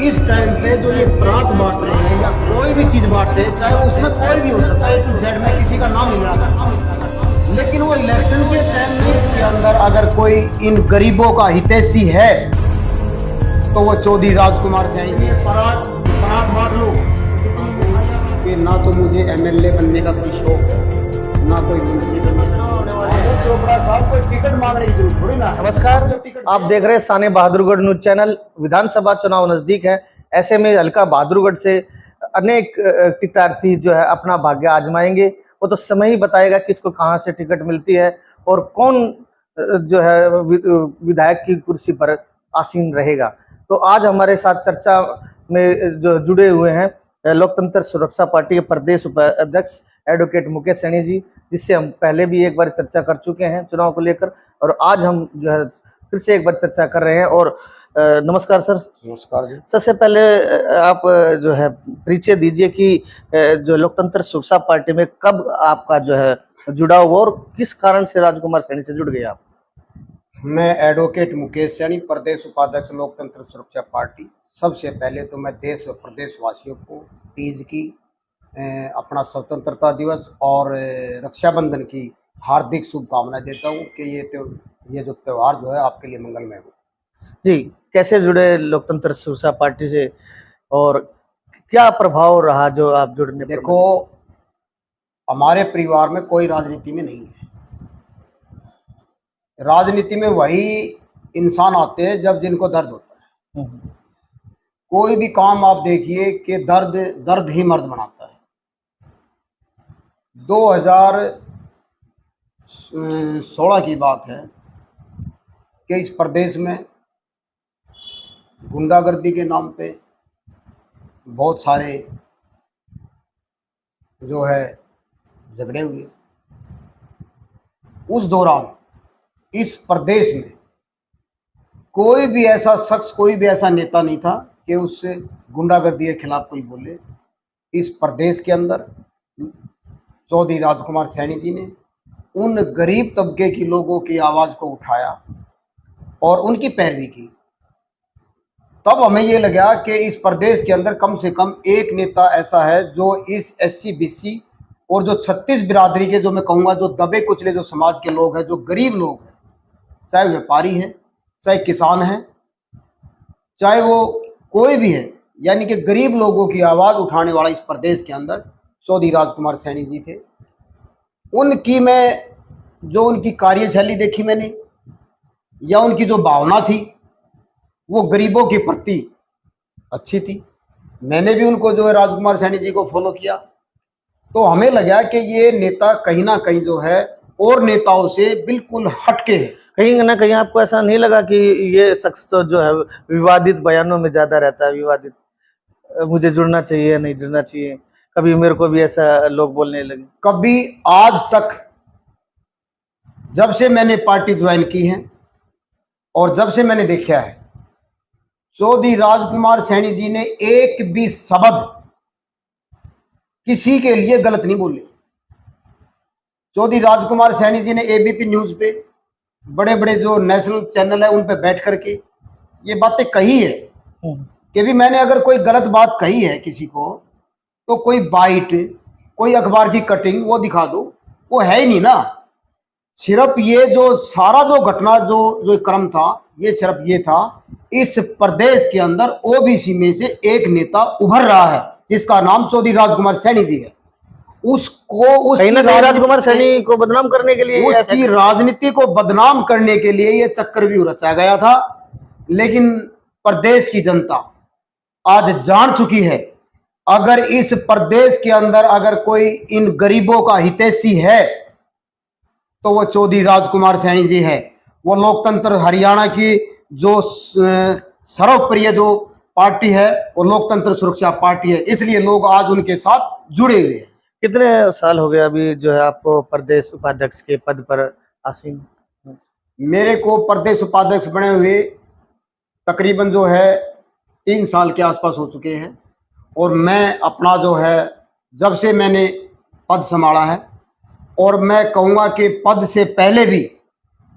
इस टाइम पे जो ये प्रात बांट रहे हैं या कोई भी चीज बांट रहे हैं, चाहे उसमें कोई भी हो सकता है, टू जेड में किसी का नाम नहीं लेना, लेकिन वो इलेक्शन के टाइम में के अंदर अगर कोई इन गरीबों का हितैषी है तो वो चौधरी राजकुमार सैनी जी। परात बांट लो कि ना तो मुझे एमएलए बनने का कोई शौक है, ना कोई मंत्री बनने का। चोपड़ा साहब कोई टिकट मांगने की जरूरत थोड़ी ना। नमस्कार, आप देख रहे हैं साने बहादुरगढ़ न्यूज चैनल। विधानसभा चुनाव नजदीक है, ऐसे में हल्का बहादुरगढ़ से अनेक टिकटार्थी जो है अपना भाग्य आजमाएंगे। वो तो समय ही बताएगा किसको कहां से टिकट मिलती है और कौन जो है विधायक की कुर्सी पर आसीन रहेगा। तो आज हमारे साथ चर्चा में जो जुड़े हुए हैं लोकतंत्र सुरक्षा पार्टी के प्रदेश उपाध्यक्ष एडवोकेट मुकेश सैनी जी, जिससे हम पहले भी एक बार चर्चा कर चुके हैं चुनाव को लेकर, और आज हम जो है फिर से एक बार चर्चा कर रहे हैं। और नमस्कार सर। नमस्कार जी। सबसे पहले आप जो है परिचय दीजिए कि जो लोकतंत्र सुरक्षा पार्टी में कब आपका जो है जुड़ाव हुआ और किस कारण से राजकुमार सैनी से जुड़ गए आप। मैं एडवोकेट मुकेश सैनी, प्रदेश उपाध्यक्ष लोकतंत्र सुरक्षा पार्टी। सबसे पहले तो मैं देश व प्रदेश वासियों को तीज की, अपना स्वतंत्रता दिवस और रक्षाबंधन की हार्दिक शुभकामनाएं देता हूं कि ये जो त्यौहार जो है आपके लिए मंगलमय हो। जी, कैसे जुड़े लोकतंत्र सुरक्षा पार्टी से और क्या प्रभाव रहा जो आप जुड़ने? देखो, हमारे परिवार में कोई राजनीति में नहीं है। राजनीति में वही इंसान आते हैं जब जिनको दर्द होता है। कोई भी काम आप देखिए कि दर्द ही मर्द बनाता है। 2016 की बात है कि इस प्रदेश में गुंडागर्दी के नाम पे बहुत सारे जो है झगड़े हुए। उस दौरान इस प्रदेश में कोई भी ऐसा शख्स, कोई भी ऐसा नेता नहीं था कि उससे गुंडागर्दी के खिलाफ कोई बोले। इस प्रदेश के अंदर चौधरी राजकुमार सैनी जी ने उन गरीब तबके की लोगों की आवाज़ को उठाया और उनकी पैरवी की। तब हमें ये लगा कि इस प्रदेश के अंदर कम से कम एक नेता ऐसा है जो इस SC BC और जो 36 बिरादरी के, जो मैं कहूँगा जो दबे कुचले जो समाज के लोग हैं, जो गरीब लोग हैं, चाहे व्यापारी है, चाहे किसान है, चाहे वो कोई भी है, यानी कि गरीब लोगों की आवाज़ उठाने वाला इस प्रदेश के अंदर चौधरी राजकुमार सैनी जी थे। उनकी उनकी कार्यशैली देखी मैंने, या उनकी जो भावना थी वो गरीबों के प्रति अच्छी थी। मैंने भी उनको जो है राजकुमार सैनी जी को फॉलो किया। तो हमें लगा कि ये नेता कहीं ना कहीं जो है और नेताओं से बिल्कुल हटके है। कहीं ना कहीं आपको ऐसा नहीं लगा कि ये शख्स तो जो है विवादित बयानों में ज्यादा रहता है, विवादित, मुझे जुड़ना चाहिए नहीं जुड़ना चाहिए? कभी मेरे को भी ऐसा लोग बोलने लगे? कभी आज तक जब से मैंने पार्टी ज्वाइन की है और जब से मैंने देखा है, चौधरी राजकुमार सैनी जी ने एक भी शब्द किसी के लिए गलत नहीं बोले। चौधरी राजकुमार सैनी जी ने ABP न्यूज पे, बड़े बड़े जो नेशनल चैनल है उन पे बैठ करके ये बातें कही है कि भी मैंने अगर कोई गलत बात कही है किसी को तो कोई बाइट, कोई अखबार की कटिंग वो दिखा दो, वो है ही नहीं ना। सिर्फ ये जो सारा जो घटना जो क्रम था, ये सिर्फ ये था, इस प्रदेश के अंदर OBC में से एक नेता उभर रहा है जिसका नाम चौधरी राजकुमार सैनी जी है। उसको राजकुमार सैनी को बदनाम करने के लिए, उसकी राजनीति को बदनाम करने के लिए ये चक्रव्यूह रचा गया था। लेकिन प्रदेश की जनता आज जान चुकी है, अगर इस प्रदेश के अंदर अगर कोई इन गरीबों का हितैषी है तो वो चौधरी राजकुमार सैनी जी है। वो लोकतंत्र हरियाणा की जो सर्वप्रिय जो पार्टी है वो लोकतंत्र सुरक्षा पार्टी है, इसलिए लोग आज उनके साथ जुड़े हुए हैं। कितने साल हो गए अभी जो है आपको प्रदेश उपाध्यक्ष के पद पर आसीन? मेरे को प्रदेश उपाध्यक्ष बने हुए तकरीबन जो है 3 साल के आसपास हो चुके हैं। और मैं अपना जो है जब से मैंने पद संभाला है, और मैं कहूँगा कि पद से पहले भी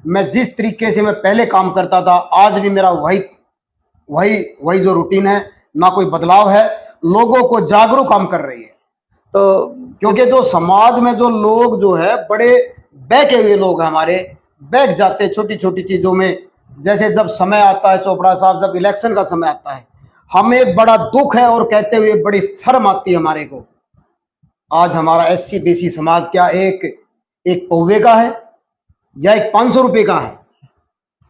मैं जिस तरीके से मैं पहले काम करता था, आज भी मेरा वही जो रूटीन है ना कोई बदलाव है। लोगों को जागरूक हम कर रही है। तो क्योंकि जो समाज में जो लोग जो है बड़े बहके हुए लोग हैं हमारे, बहक जाते हैं छोटी छोटी चीजों में। जैसे जब समय आता है चोपड़ा साहब, जब इलेक्शन का समय आता है, हमें बड़ा दुख है और कहते हुए बड़ी शर्म आती है हमारे को। आज हमारा एससी बीसी समाज क्या एक पौवे का है या एक 500 रुपए का है?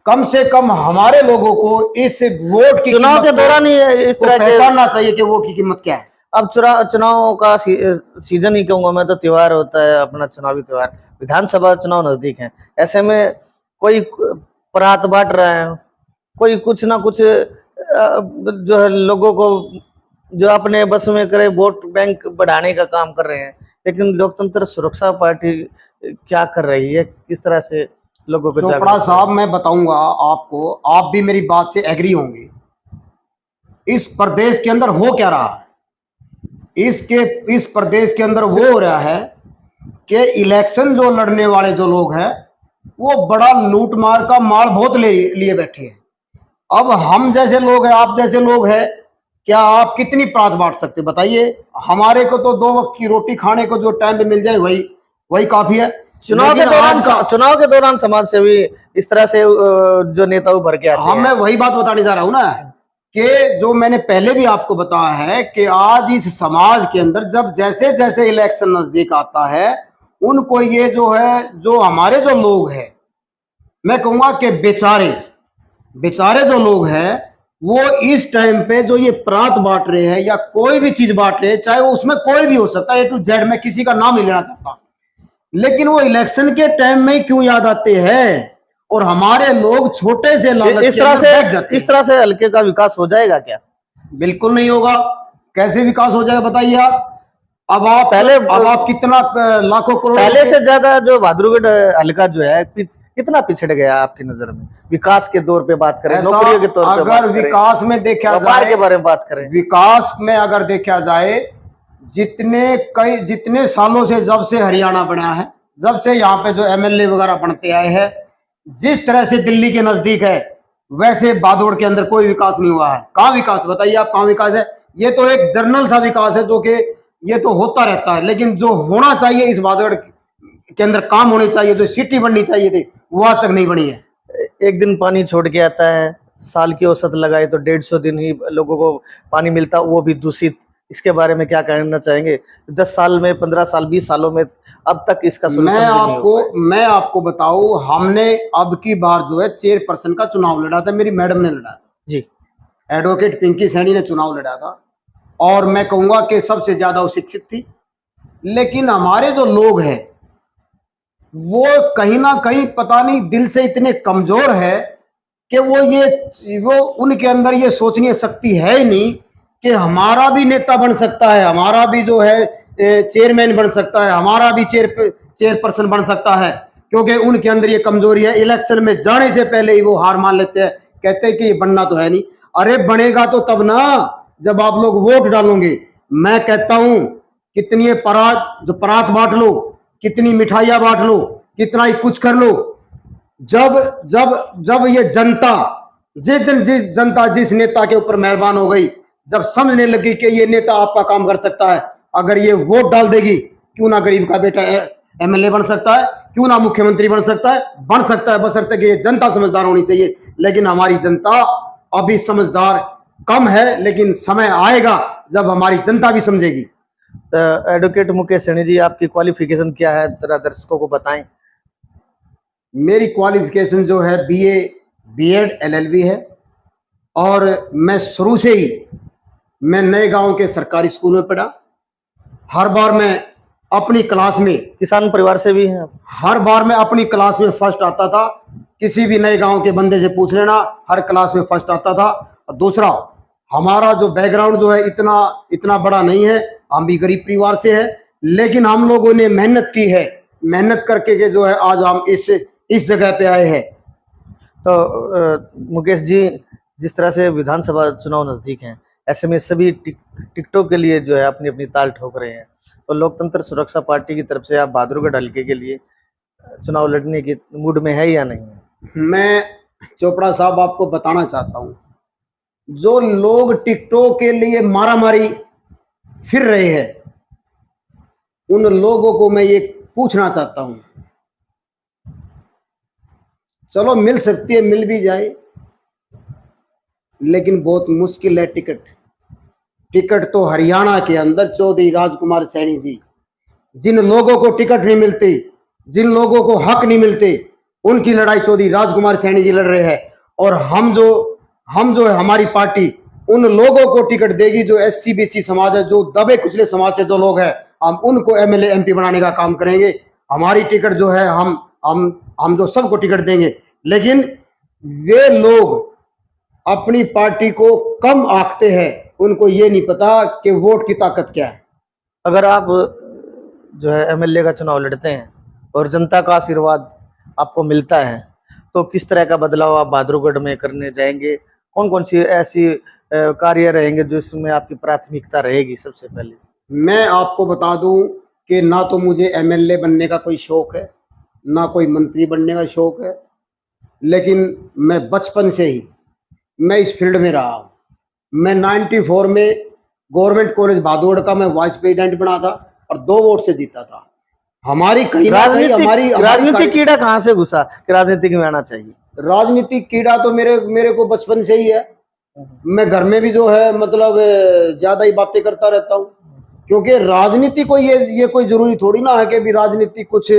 कम से कम हमारे लोगों को इस वोट की चुनाव के कीमत दौरान ही इस को तरह के पहचानना चाहिए कि वोट की कीमत क्या है। अब चुनाव का सीजन ही कहूंगा मैं, तो त्योहार होता है अपना, चुनावी त्योहार, विधानसभा चुनाव नजदीक है। ऐसे में कोई परात बांट रहा है, कोई कुछ ना कुछ जो है लोगों को जो अपने बस में करे वोट बैंक बढ़ाने का काम कर रहे हैं। लेकिन लोकतंत्र सुरक्षा पार्टी क्या कर रही है, किस तरह से लोगों को चोपड़ा साहब मैं बताऊंगा आपको, आप भी मेरी बात से एग्री होंगे। इस प्रदेश के अंदर हो क्या रहा है? इस प्रदेश के अंदर वो हो रहा है कि इलेक्शन जो लड़ने वाले जो लोग हैं वो बड़ा लूट मार का माल बहुत लिए बैठे हैं। अब हम जैसे लोग हैं, आप जैसे लोग हैं, क्या आप कितनी प्रात बांट सकते बताइए? हमारे को तो 2 वक्त की रोटी खाने को जो टाइम पे मिल जाए वही काफी है। चुनाव के दौरान समाज सेवी इस तरह से जो नेता उभर के आते हैं। मैं वही बात बताने जा रहा हूं ना, कि जो मैंने पहले भी आपको बताया है कि आज इस समाज के अंदर जब जैसे जैसे इलेक्शन नजदीक आता है, उनको ये जो है, जो हमारे जो लोग हैं, मैं कहूंगा कि बेचारे जो लोग हैं, वो इस टाइम पे जो ये प्रात बांट रहे हैं या कोई भी चीज बांट रहे हैं, चाहे वो उसमें कोई भी हो सकता है, A to Z, मैं किसी का नाम नहीं लेना चाहता, लेकिन वो इलेक्शन के टाइम में क्यों याद आते हैं? और हमारे लोग छोटे से इस तरह से हल्के का विकास हो जाएगा क्या? बिल्कुल नहीं होगा। कैसे विकास हो जाएगा बताइए आप? अब आप कितना लाखों करोड़ पहले से ज्यादा जो बहादुरगढ़ हल्का जो है कितना पिछड़ गया आपकी नजर में? विकास के दौर पे बात करें, नौकरियों के तौर पे अगर विकास में देखा जाए, के बारे में बात करें, विकास में अगर देखा जाए, जितने सालों से, जब से हरियाणा बना है, जब से यहाँ पे जो MLA वगैरह बनते आए हैं, जिस तरह से दिल्ली के नजदीक है, वैसे बादौड़ के अंदर कोई विकास नहीं हुआ है। कहाँ विकास बताइए आप, कहाँ विकास है? ये तो एक जर्नल सा विकास है जो कि ये तो होता रहता है, लेकिन जो होना चाहिए इस बादौड़ के अंदर, काम होने चाहिए, जो सिटी बननी चाहिए थी, वो आज तक नहीं बनी है। एक दिन पानी छोड़ के आता है, साल की औसत लगाए तो 150 दिन ही लोगों को पानी मिलता, वो भी दूषित। इसके बारे में क्या कहना चाहेंगे? 10 साल में, 15 साल, 20 सालों में अब तक इसका मैं आपको बताऊं, हमने अब की बार जो है चेयरपर्सन का चुनाव लड़ा था, मेरी मैडम ने लड़ा जी, एडवोकेट पिंकी सैनी ने चुनाव लड़ा था, और मैं कहूंगा कि सबसे ज्यादा वो शिक्षित थी। लेकिन हमारे जो लोग हैं वो कहीं ना कहीं पता नहीं दिल से इतने कमजोर है कि वो उनके अंदर ये सोचने शक्ति है ही नहीं कि हमारा भी नेता बन सकता है, हमारा भी जो है चेयरमैन बन सकता है, हमारा भी चेयरपर्सन बन सकता है। क्योंकि उनके अंदर ये कमजोरी है, इलेक्शन में जाने से पहले ही वो हार मान लेते हैं, कहते हैं कि ये बनना तो है नहीं। अरे बनेगा तो तब ना, जब आप लोग वोट डालोगे। मैं कहता हूं कितनी परात बांट लो, कितनी मिठाइयां बांट लो, कितना ही कुछ कर लो, जब ये जनता, जिस जनता जिस नेता के ऊपर मेहरबान हो गई, जब समझने लगी कि ये नेता आपका काम कर सकता है, अगर ये वोट डाल देगी, क्यों ना गरीब का बेटा MLA बन सकता है, क्यों ना मुख्यमंत्री बन सकता है, बशर्ते कि ये जनता समझदार होनी चाहिए। लेकिन हमारी जनता अभी समझदार कम है, लेकिन समय आएगा जब हमारी जनता भी समझेगी। तो एडवोकेट मुकेश सैनी जी, आपकी क्वालिफिकेशन क्या है, जरा दर्शकों को बताएं। मेरी क्वालिफिकेशन जो है BA B.Ed LLB है, और मैं शुरू से ही मैं नए गांव के सरकारी स्कूल में पढ़ा। हर बार मैं अपनी क्लास में, किसान परिवार से भी हैं, हर बार मैं अपनी क्लास में फर्स्ट आता था। किसी भी नए गांव के बंदे से पूछ लेना, हर क्लास में फर्स्ट आता था। और दूसरा, हमारा जो बैकग्राउंड जो है इतना बड़ा नहीं है, हम भी गरीब परिवार से है, लेकिन हम लोगों ने मेहनत की है, मेहनत करके के जो है आज हम इस जगह पे आए हैं। तो मुकेश जी, जिस तरह से विधानसभा चुनाव नजदीक हैं, ऐसे में सभी टिकटों के लिए जो है अपनी अपनी ताल ठोक रहे हैं, तो लोकतंत्र सुरक्षा पार्टी की तरफ से आप बहादुरगढ़ हल्के के लिए चुनाव लड़ने के मूड में है या नहीं है? मैं चोपड़ा साहब आपको बताना चाहता हूं जो लोग टिकटों के लिए मारामारी फिर रहे हैं, उन लोगों को मैं ये पूछना चाहता हूं, चलो मिल सकती है, मिल भी जाए, लेकिन बहुत मुश्किल है टिकट। टिकट तो हरियाणा के अंदर चौधरी राजकुमार सैनी जी, जिन लोगों को टिकट नहीं मिलती, जिन लोगों को हक नहीं मिलते, उनकी लड़ाई चौधरी राजकुमार सैनी जी लड़ रहे हैं। और हम जो है, हमारी पार्टी उन लोगों को टिकट देगी जो एससी बीसी समाज है, जो दबे कुचले समाज से जो लोग हैं, हम उनको एमएलए एमपी बनाने का काम करेंगे। हमारी टिकट जो है, हम जो सबको टिकट देंगे। लेकिन वे लोग अपनी पार्टी को कम आंकते हैं, उनको ये नहीं पता कि वोट की ताकत क्या है। अगर आप जो है एमएलए का चुनाव लड़ते हैं और जनता का आशीर्वाद आपको मिलता है, तो किस तरह का बदलाव आप बहादुरगढ़ में करने जाएंगे? कौन कौन सी ऐसी कार्य रहेंगे जो इसमें आपकी प्राथमिकता रहेगी सबसे पहले? मैं आपको बता दूं कि ना तो मुझे एमएलए बनने का कोई शौक है, ना कोई मंत्री बनने का शौक है, लेकिन मैं बचपन से ही मैं इस फील्ड में रहा हूँ। मैं 94 में गवर्नमेंट कॉलेज बहादुरगढ़ का मैं वाइस प्रेसिडेंट बना था और 2 वोट से जीता था। हमारी कहीं ना कहीं राजनीतिक कीड़ा कहाँ से घुसा कि राजनीतिक में आना चाहिए? राजनीतिक कीड़ा तो मेरे को बचपन से ही है। मैं घर में भी जो है मतलब ज्यादा ही बातें करता रहता हूँ, क्योंकि राजनीति को ये कोई जरूरी थोड़ी ना है कि भी राजनीति कुछ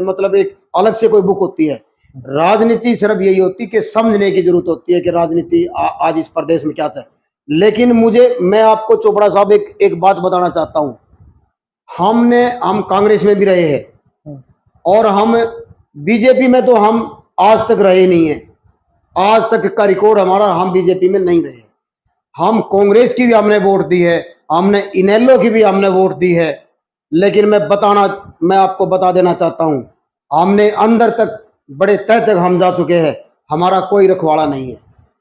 मतलब एक अलग से कोई बुक होती है। राजनीति सिर्फ यही होती है कि समझने की जरूरत होती है कि राजनीति आज इस प्रदेश में क्या है। लेकिन मैं आपको चोपड़ा साहब एक बात बताना चाहता हूँ। हम कांग्रेस में भी रहे हैं और हम बीजेपी में तो हम आज तक रहे नहीं है। आज तक का रिकॉर्ड हमारा, हम बीजेपी में नहीं रहे। हम कांग्रेस की भी हमने वोट दी है, हमने इनेलो की भी हमने वोट दी है। लेकिन मैं आपको बता देना चाहता हूं, हमने अंदर तक बड़े तह तक हम जा चुके हैं। हमारा कोई रखवाड़ा नहीं है।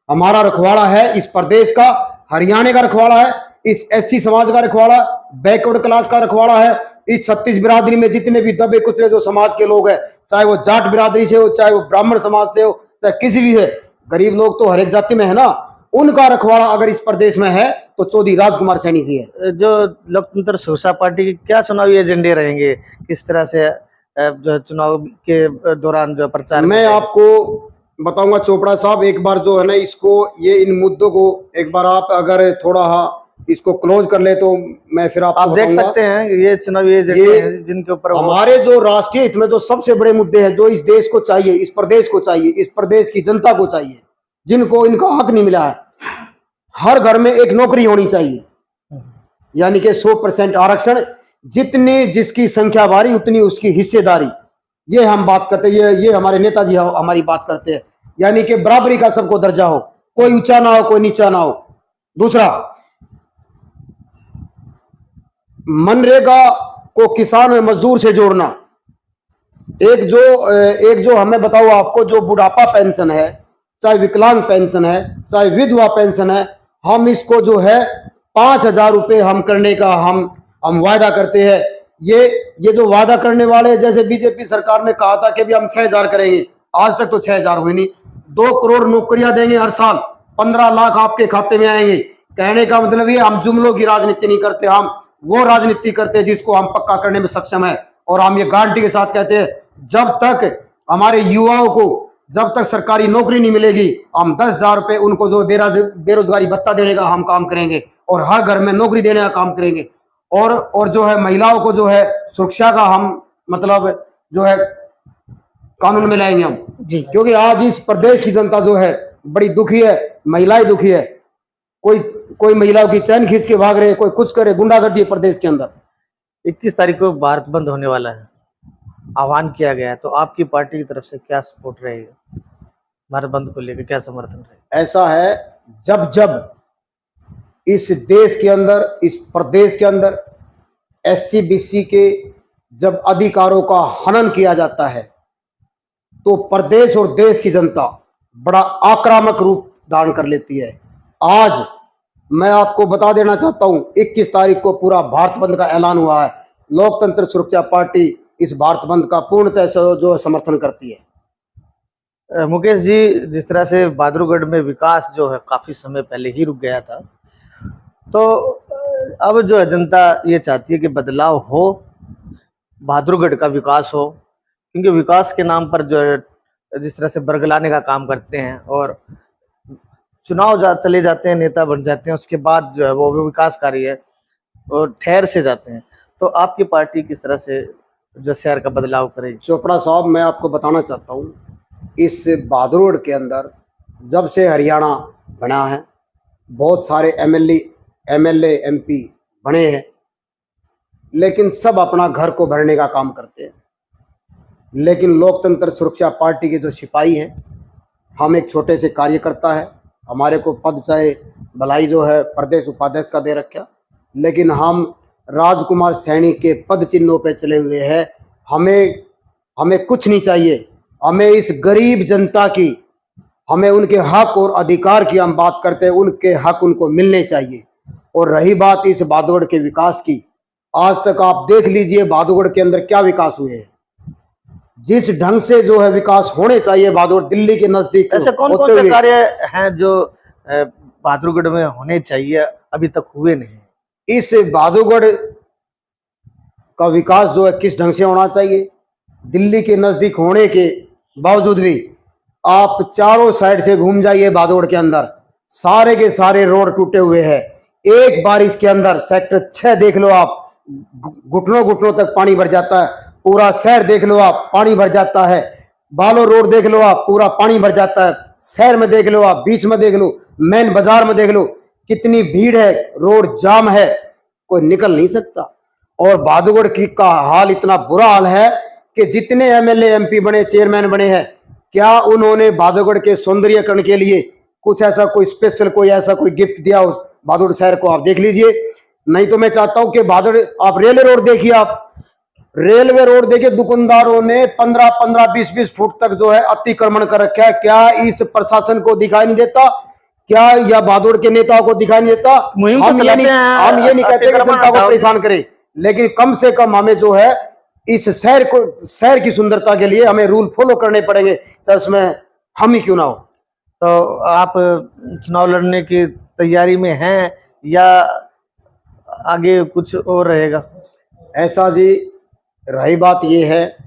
हमारा रखवाड़ा है इस प्रदेश का, हरियाणा का रखवाड़ा है, इस एससी समाज का रखवाड़ा, बैकवर्ड क्लास का रखवाड़ा है। इस 36 बिरादरी में जितने भी दबे कुचले जो समाज के लोग हैं, चाहे वो जाट बिरादरी से हो, चाहे वो ब्राह्मण समाज से हो, चाहे किसी भी है, गरीब लोग तो हर एक जाति में है ना, उनका रखवाड़ा अगर इस प्रदेश में है तो चौधरी राजकुमार सैनी जी है। जो लोकतंत्र सोशा पार्टी के क्या चुनावी एजेंडे रहेंगे, किस तरह से जो चुनाव के दौरान जो प्रचार? मैं आपको बताऊंगा चोपड़ा साहब, एक बार जो है ना, इन मुद्दों को एक बार आप अगर थोड़ा इसको क्लोज कर ले तो मैं फिर आप देख सकते हैं ये चुनावी एजेंडे हैं जिनके ऊपर हमारे जो राष्ट्रीय हित में जो सबसे बड़े मुद्दे हैं, जो इस देश को चाहिए, इस प्रदेश को चाहिए, इस प्रदेश की जनता को चाहिए, जिनको इनका हक नहीं मिला है। हर घर में एक नौकरी होनी चाहिए, यानी कि 100% आरक्षण, जितनी जिसकी संख्या बारी उतनी उसकी हिस्सेदारी। ये हम बात करते हैं, ये हमारे नेताजी हमारी बात करते हैं, यानी कि बराबरी का सबको दर्जा हो, कोई ऊंचा ना हो, कोई नीचा ना हो। दूसरा, मनरेगा को किसान और मजदूर से जोड़ना। एक जो हमें बताओ आपको, जो बुढ़ापा पेंशन है, चाहे विकलांग पेंशन है, चाहे विधवा पेंशन है, हम इसको जो है 5,000 रुपये हम करने का हम वायदा करते हैं। ये जो वादा करने वाले, जैसे बीजेपी सरकार ने कहा था कि भी हम 6,000 करेंगे, आज तक तो 6,000 हुए नहीं। 2 करोड़ नौकरियां देंगे हर साल, 15 लाख आपके खाते में आएंगे। कहने का मतलब ये, हम जुमलों की राजनीति नहीं करते, हम वो राजनीति करते हैं जिसको हम पक्का करने में सक्षम है। और हम ये गारंटी के साथ कहते हैं, जब तक हमारे युवाओं को जब तक सरकारी नौकरी नहीं मिलेगी, हम 10,000 रुपये उनको जो बेरोजगारी भत्ता देने का हम काम करेंगे, और हर घर में नौकरी देने का काम करेंगे। और जो है महिलाओं को जो है सुरक्षा का हम मतलब जो है कानून में लाएंगे हम जी। क्योंकि आज इस प्रदेश की जनता जो है बड़ी दुखी है, महिलाएं दुखी है। कोई महिलाओं की चैन खींच के भाग रहे, कोई कुछ करे, गुंडागर्दी है प्रदेश के अंदर। 21 तारीख को भारत बंद होने वाला है, आह्वान किया गया है, तो आपकी पार्टी की तरफ से क्या सपोर्ट रहेगा? भारत बंद को लेकर क्या समर्थन रहेगा? ऐसा है, जब इस देश के अंदर, इस प्रदेश के अंदर एससी बीसी के जब अधिकारों का हनन किया जाता है, तो प्रदेश और देश की जनता बड़ा आक्रामक रूप धारण कर लेती है। आज मैं आपको बता देना चाहता हूं, 21 तारीख को पूरा भारत बंद का ऐलान हुआ है। लोकतंत्र सुरक्षा पार्टी इस भारत बंद का पूर्णतः जो समर्थन करती है। मुकेश जी, जिस तरह से बहादुरगढ़ में विकास जो है काफी समय पहले ही रुक गया था, तो अब जो है जनता ये चाहती है कि बदलाव हो, बहादुरगढ़ का विकास हो, क्योंकि विकास के नाम पर जो है जिस तरह से बरगलाने का काम करते हैं और चले जाते हैं, नेता बन जाते हैं, उसके बाद जो है वो विकास कार्य है और ठहर से जाते हैं। तो आपकी पार्टी किस तरह से जो शहर का बदलाव करेगी? चोपड़ा साहब, मैं आपको बताना चाहता हूँ, इस बहादुरगढ़ के अंदर जब से हरियाणा बना है, बहुत सारे एमएलए एमपी बने हैं, लेकिन सब अपना घर को भरने का काम करते हैं। लेकिन लोकतंत्र सुरक्षा पार्टी के जो सिपाही हैं, हम एक छोटे से कार्यकर्ता है, हमारे को पद चाहे भलाई जो है प्रदेश उपाध्यक्ष का दे रखा, लेकिन हम राजकुमार सैनी के पद चिन्हों पे चले हुए हैं। हमें कुछ नहीं चाहिए, हमें इस गरीब जनता की, हमें उनके हक और अधिकार की हम बात करते हैं, उनके हक उनको मिलने चाहिए। और रही बात इस बहादुरगढ़ के विकास की, आज तक आप देख लीजिए बहादुरगढ़ के अंदर क्या विकास हुए हैं। जिस ढंग से जो है विकास होने चाहिए बहादुरगढ़ दिल्ली के नजदीक, ऐसे कौन कौन से कार्य हैं जो बहादुरगढ़ में होने चाहिए, अभी तक हुए नहीं? इस बहादुरगढ़ का विकास जो है किस ढंग से होना चाहिए, दिल्ली के नजदीक होने के बावजूद भी आप चारों साइड से घूम जाइए बहादुरगढ़ के अंदर, सारे के सारे रोड टूटे हुए हैं। एक बारिश के अंदर सेक्टर 6 देख लो आप, घुटनों घुटनों तक पानी भर जाता है। पूरा शहर देख लो आप, पानी भर जाता है। बालो रोड देख लो आप, पूरा पानी भर जाता है। शहर में देख लो आप, बीच में देख लो, मेन बाजार में देख लो, कितनी भीड़ है, रोड जाम है, कोई निकल नहीं सकता। और बहादुरगढ़ की का हाल इतना बुरा हाल है कि जितने एमएलए एमपी बने, चेयरमैन बने हैं, क्या उन्होंने बहादुरगढ़ के सौंदर्यीकरण के लिए कुछ ऐसा कोई स्पेशल कोई ऐसा कोई गिफ्ट दिया उस बहादुरगढ़ शहर को? आप देख लीजिए। नहीं तो मैं चाहता हूं कि बहादुरगढ़, आप रेलवे रोड देखिए, आप रेलवे रोड देखिए, दुकानदारों ने 15-20 फुट तक जो है अतिक्रमण कर रखा है। क्या इस प्रशासन को दिखाई नहीं देता? क्या या बहादुरगढ़ के नेताओं को दिखाई नहीं देता? हम ये नहीं कहते कि जनता को परेशान करें, लेकिन कम से कम हमें जो है इस शहर की सुंदरता के लिए हमें रूल फॉलो करने पड़ेंगे, चाहे उसमें हम ही क्यों ना हो। तो आप चुनाव लड़ने की तैयारी में हैं या आगे कुछ और रहेगा? ऐसा जी, रही बात ये है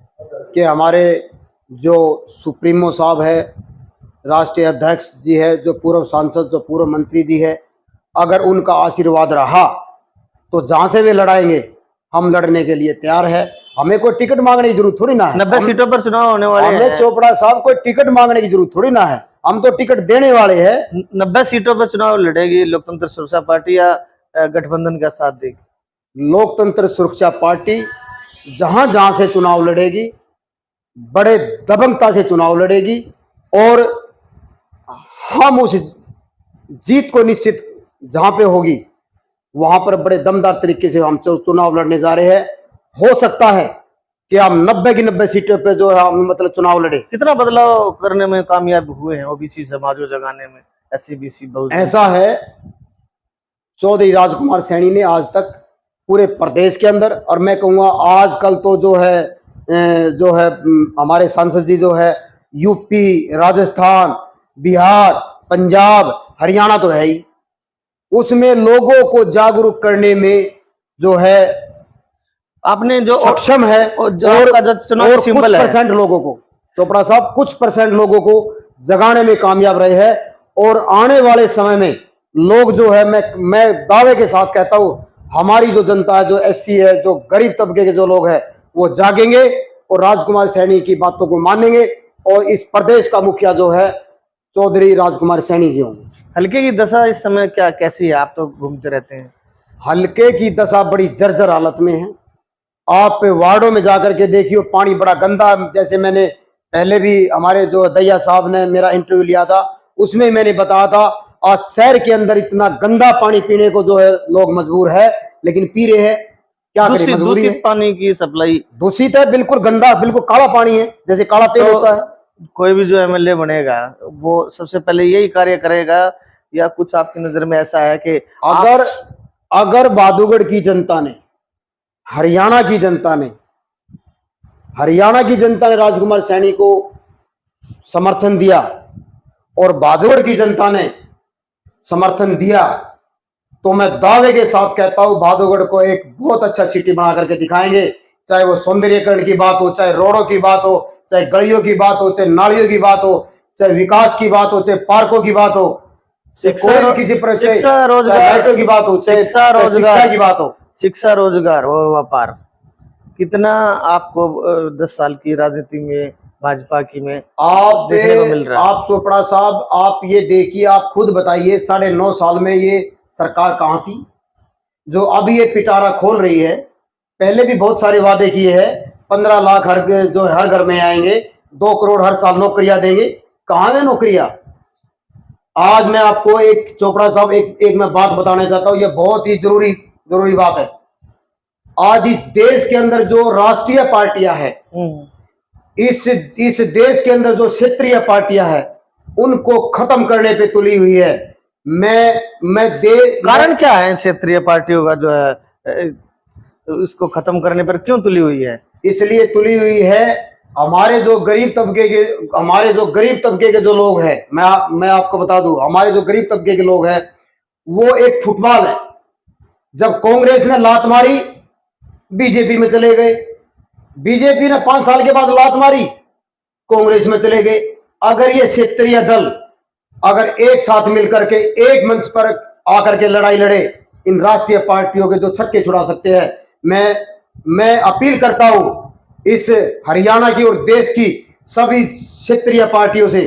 कि हमारे जो सुप्रीमो साहब है, राष्ट्रीय अध्यक्ष जी है, जो पूर्व सांसद, जो पूर्व मंत्री जी है, अगर उनका आशीर्वाद रहा तो जहां से वे लड़ाएंगे, हम लड़ने के लिए तैयार है। हमें कोई टिकट मांगने की जरूरत थोड़ी ना है। 90 सीटों पर चुनाव होने वाले हैं। हमें चोपड़ा साहब कोई टिकट मांगने की जरूरत थोड़ी ना है, हम तो टिकट देने वाले हैं। 90 सीटों पर चुनाव लड़ेगी लोकतंत्र सुरक्षा पार्टी या गठबंधन का साथ देगी? लोकतंत्र सुरक्षा पार्टी जहां जहां से चुनाव लड़ेगी, बड़े दबंगता से चुनाव लड़ेगी और हम उस जीत को निश्चित जहां पे होगी वहां पर बड़े दमदार तरीके से हम चुनाव लड़ने जा रहे हैं। हो सकता है कि हम 90 की 90 सीटों पे जो है हम मतलब चुनाव लड़े। कितना बदलाव करने में कामयाब हुए हैं ओबीसी समाज को जगाने में, SC BC बहुत? ऐसा है, चौधरी राजकुमार सैनी ने आज तक पूरे प्रदेश के अंदर, और मैं कहूँगा आजकल तो जो है हमारे सांसद जी जो है यूपी, राजस्थान, बिहार, पंजाब, हरियाणा तो है ही, उसमें लोगों को जागरूक करने में जो है आपने जो सक्षम है। और कुछ परसेंट लोगों को, चोपड़ा साहब, कुछ परसेंट लोगों को जगाने में कामयाब रहे हैं। और आने वाले समय में लोग जो है, मैं दावे के साथ कहता हूं, हमारी जो जनता है, जो SC है, जो गरीब तबके के जो लोग हैं, वो जागेंगे और राजकुमार सैनी की बातों को मानेंगे और इस प्रदेश का मुखिया जो है चौधरी राजकुमार सैनी जी होंगे। हल्के की दशा इस समय क्या कैसी है? आप तो घूमते रहते हैं। हल्के की दशा बड़ी जर्जर हालत में है। आप वार्डों में जाकर के देखिए, पानी बड़ा गंदा। जैसे मैंने पहले भी हमारे जो दैया साहब ने मेरा इंटरव्यू लिया था, उसमें मैंने बताया था, आज शहर के अंदर इतना गंदा पानी पीने को जो है लोग मजबूर है, लेकिन पी रहे हैं। क्या करें, मजबूरी है। पानी की सप्लाई दूषित है, बिल्कुल गंदा, बिल्कुल काला पानी है, जैसे काला तेल होता है। कोई भी जो MLA बनेगा वो सबसे पहले यही कार्य करेगा या कुछ आपकी नजर में ऐसा है कि अगर बहादुरगढ़ की जनता ने, हरियाणा की जनता ने राजकुमार सैनी को समर्थन दिया और बहादुरगढ़ की जनता ने समर्थन दिया, तो मैं दावे के साथ कहता हूं बहादुरगढ़ को एक बहुत अच्छा सिटी बना करके दिखाएंगे। चाहे वो सौंदर्यीकरण की बात हो, चाहे रोडों की बात हो, चाहे गलियों की बात हो, चाहे नालियों की बात हो, चाहे विकास की बात हो, चाहे पार्कों की बात हो, कोई भी किसी तरह से, शिक्षा, रोजगार, चाहे लाइटों की बात हो, चाहे शिक्षा की बात हो, शिक्षा, रोजगार और व्यापार, कितना आपको 10 साल की राजनीति में भाजपा की में आप देखने को मिल रहा है? आप चोपड़ा साहब, आप ये देखिए, आप खुद बताइए 9.5 साल में ये सरकार कहाँ थी जो अभी ये पिटारा खोल रही है? पहले भी बहुत सारे वादे किए हैं, 15 लाख हर घर में आएंगे, 2 करोड़ हर साल नौकरियां देंगे। कहाँ है नौकरियां? आज मैं आपको एक चोपड़ा साहब एक मैं बात बताना चाहता हूं, ये बहुत ही जरूरी बात है। आज इस देश के अंदर जो राष्ट्रीय पार्टियां हैं, इस देश के अंदर जो क्षेत्रीय पार्टियां हैं, उनको खत्म करने पे तुली हुई है। कारण क्या है क्षेत्रीय पार्टियों का जो है इसको खत्म करने पर क्यों तुली हुई है? इसलिए तुली हुई है, हमारे जो गरीब तबके के जो लोग हैं, मैं आपको बता दूं, हमारे जो गरीब तबके के लोग हैं, वो एक फुटबॉल है। जब कांग्रेस ने लात मारी, बीजेपी में चले गए, बीजेपी ने 5 साल के बाद लात मारी, कांग्रेस में चले गए। अगर ये क्षेत्रीय दल अगर एक साथ मिलकर के एक मंच पर आकर के लड़ाई लड़े, इन राष्ट्रीय पार्टियों के जो छक्के छुड़ा सकते हैं, मैं अपील करता हूं इस हरियाणा की और देश की सभी क्षेत्रीय पार्टियों से,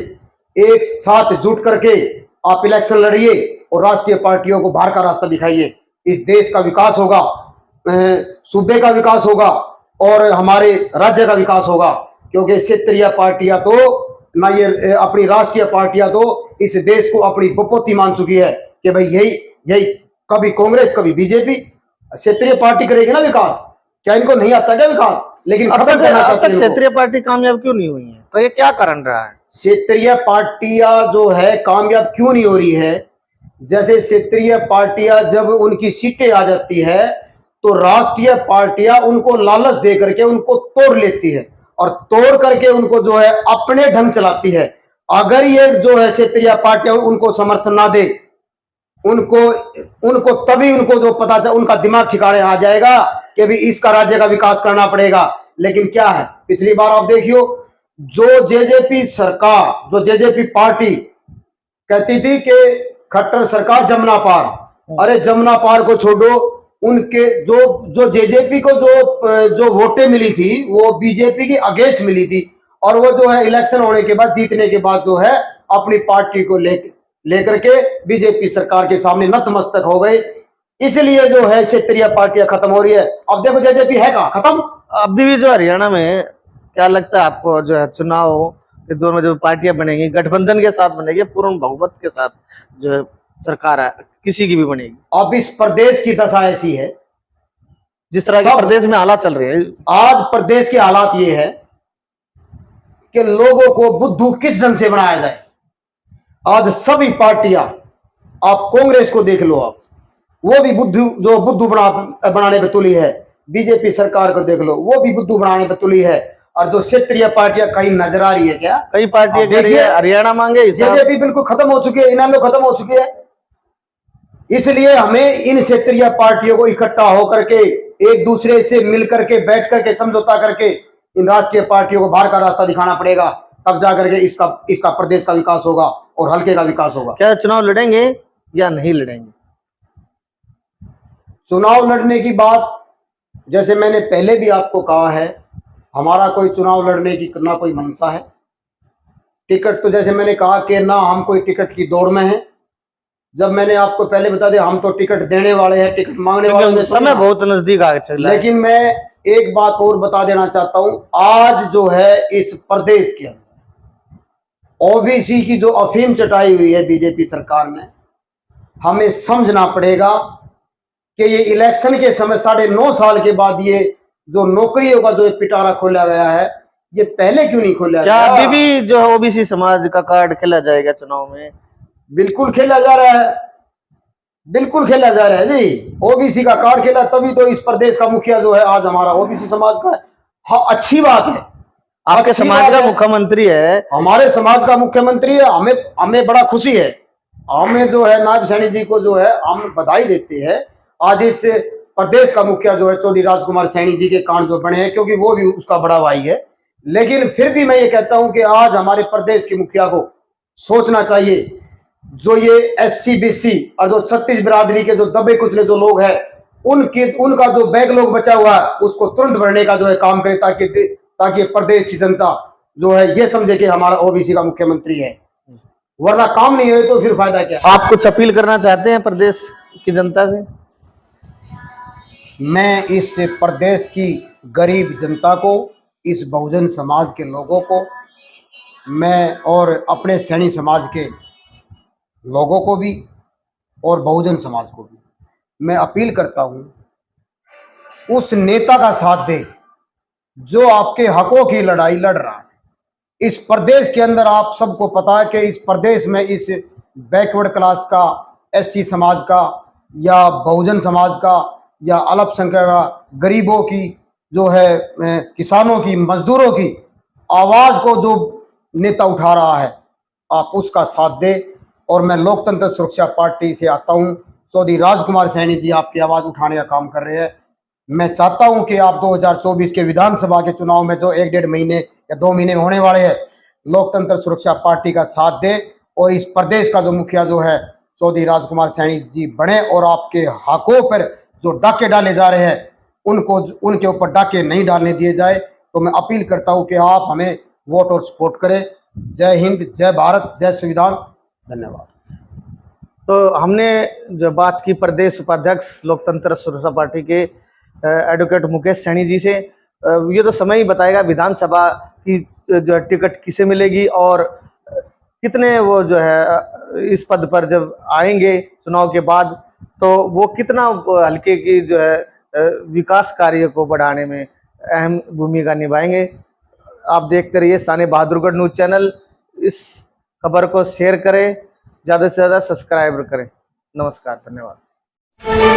एक साथ जुट करके आप इलेक्शन लड़िए और राष्ट्रीय पार्टियों को बाहर का रास्ता दिखाइए। इस देश का विकास होगा, सूबे का विकास होगा और हमारे राज्य का विकास होगा। क्योंकि क्षेत्रीय पार्टियां तो ना, ये अपनी राष्ट्रीय पार्टियां तो इस देश को अपनी बपोती मान चुकी है कि भाई यही कभी कांग्रेस कभी बीजेपी, क्षेत्रीय पार्टी करेगी ना विकास। क्या इनको नहीं आता क्या विकास? लेकिन अब तक क्षेत्रीय पार्टी कामयाब क्यों नहीं हुई है? तो ये क्या कारण रहा है? क्षेत्रीय पार्टियां जो है कामयाब क्यों नहीं हो रही है? जैसे क्षेत्रीय पार्टियां जब उनकी सीटें आ जाती है, तो राष्ट्रीय पार्टियां उनको लालच दे करके उनको तोड़ लेती है और तोड़ करके उनको जो है अपने ढंग चलाती है। अगर ये जो है क्षेत्रीय पार्टियां उनको समर्थन ना दे, उनको तभी उनको जो पता चल, उनका दिमाग ठिकाने आ जाएगा कि भी इसका राज्य का विकास करना पड़ेगा। लेकिन क्या है, पिछली बार आप देखियो, जो जेजेपी पार्टी कहती थी कि खट्टर सरकार जमुना पार, अरे जमुना पार को छोड़ो, उनके जो जेजेपी को जो वोटें मिली थी वो बीजेपी की अगेंस्ट मिली थी, और वो जो है इलेक्शन होने के बाद, जीतने के बाद जो है अपनी पार्टी को लेकर के बीजेपी सरकार के सामने नतमस्तक हो गए। इसलिए जो है क्षेत्रीय पार्टियां खत्म हो रही है। अब देखो जेजेपी है कहाँ, खत्म। अभी भी जो हरियाणा में क्या लगता है आपको, जो है चुनाव के दौर में जो पार्टियां बनेंगी, गठबंधन के साथ बनेगी, पूर्ण बहुमत के साथ जो है सरकार है, किसी की भी बनेगी? अब इस प्रदेश की दशा ऐसी है, जिस तरह के प्रदेश में हालात चल रहे हैं आज, प्रदेश के हालात ये है कि लोगों को बुद्धू किस ढंग से बनाया जाए। आज सभी पार्टियां, आप कांग्रेस को देख लो, आप वो भी बुद्धू बनाने पे तुली है। बीजेपी सरकार को देख लो, वो भी बुद्धू बनाने पे तुली है। और जो क्षेत्रीय पार्टियां कहीं नजर आ रही है क्या? कई पार्टियां देखिए, हरियाणा मांगे, जेजेपी बिल्कुल खत्म हो चुकी है, इनाम खत्म हो चुकी है। इसलिए हमें इन क्षेत्रीय पार्टियों को इकट्ठा होकर के, एक दूसरे से मिल करके, बैठ करके, समझौता करके इन राष्ट्रीय पार्टियों को बाहर का रास्ता दिखाना पड़ेगा, तब जाकर के इसका प्रदेश का विकास होगा और हल्के का विकास होगा। क्या चुनाव लड़ेंगे या नहीं लड़ेंगे? चुनाव लड़ने की बात, जैसे मैंने पहले भी आपको कहा है, हमारा कोई चुनाव लड़ने की ना कोई मंशा है। टिकट तो जैसे मैंने कहा कि ना हम कोई टिकट की दौड़ में हैं। जब मैंने आपको पहले बता दिया, हम तो टिकट देने वाले हैं, टिकट मांगने वाले, समय बहुत नजदीक आ चला है। लेकिन मैं एक बात और बता देना चाहता हूं, आज जो है इस प्रदेश के अंदर ओबीसी की जो अफीम चटाई हुई है बीजेपी सरकार ने, हमें समझना पड़ेगा कि ये इलेक्शन के समय 9.5 साल के बाद ये जो नौकरियों का जो पिटारा खोला गया है, ये पहले क्यों नहीं खोला गया? अभी भी जो है ओबीसी समाज का कार्ड खेला जाएगा चुनाव में? बिल्कुल खेला जा रहा है, बिल्कुल खेला जा रहा है जी। ओबीसी का कार्ड खेला, तभी तो इस प्रदेश का मुखिया जो है आज हमारा ओबीसी समाज का है। हाँ, अच्छी बात है, आपके अच्छी समाज बात का है। मुख्यमंत्री है। हमारे समाज का मुख्यमंत्री है, हमें हमें बड़ा खुशी है। हमें जो है नायब सैनी जी को जो है हम बधाई देते हैं। आज इस प्रदेश का मुखिया जो है चौधरी राजकुमार सैनी जी के कान जो बने हैं, क्योंकि वो भी उसका बड़ा भाई है। लेकिन फिर भी मैं ये कहता हूं कि आज हमारे प्रदेश के मुखिया को सोचना चाहिए, जो ये SC BC और जो छत्तीस बिरादरी के जो दबे कुचले जो लोग हैं, उनका जो बैकलॉग बचा हुआ है उसको तुरंत भरने का जो है काम करे, ताकि प्रदेश की जनता जो है ये समझे कि हमारा OBC का मुख्यमंत्री है। वरना काम नहीं है तो फिर फायदा क्या है। आप कुछ अपील करना चाहते हैं प्रदेश की जनता से? मैं इस प्रदेश की गरीब जनता को, इस बहुजन समाज के लोगों को, मैं और अपने सैनी समाज के लोगों को भी और बहुजन समाज को भी मैं अपील करता हूं, उस नेता का साथ दे जो आपके हकों की लड़ाई लड़ रहा है। इस प्रदेश के अंदर आप सबको पता है कि इस प्रदेश में इस बैकवर्ड क्लास का, SC समाज का या बहुजन समाज का या अल्पसंख्यक का, गरीबों की जो है, किसानों की, मजदूरों की आवाज को जो नेता उठा रहा है, आप उसका साथ दे। और मैं लोकतंत्र सुरक्षा पार्टी से आता हूं, चौधरी राजकुमार सैनी जी आपकी आवाज उठाने का काम कर रहे हैं। मैं चाहता हूं कि आप 2024 के विधानसभा के चुनाव में जो 1-1.5 महीने या 2 महीने में होने वाले हैं, लोकतंत्र सुरक्षा पार्टी का साथ दे और इस प्रदेश का जो मुखिया जो है चौधरी राजकुमार सैनी जी बने और आपके हकों पर जो डाके डाले जा रहे हैं उनके ऊपर डाके नहीं डालने दिए जाए। तो मैं अपील करता हूं कि आप हमें वोट और सपोर्ट करें। जय हिंद, जय भारत, जय संविधान। धन्यवाद। तो हमने जो बात की प्रदेश उपाध्यक्ष लोकतंत्र सुरक्षा पार्टी के एडवोकेट मुकेश सैनी जी से, ये तो समय ही बताएगा विधानसभा की जो टिकट किसे मिलेगी और कितने वो जो है इस पद पर जब आएंगे चुनाव के बाद, तो वो कितना हल्के की जो है विकास कार्य को बढ़ाने में अहम भूमिका निभाएंगे। आप देखते रहिए साने बहादुरगढ़ न्यूज चैनल। इस खबर को शेयर करें, ज़्यादा से ज़्यादा सब्सक्राइब करें। नमस्कार, धन्यवाद।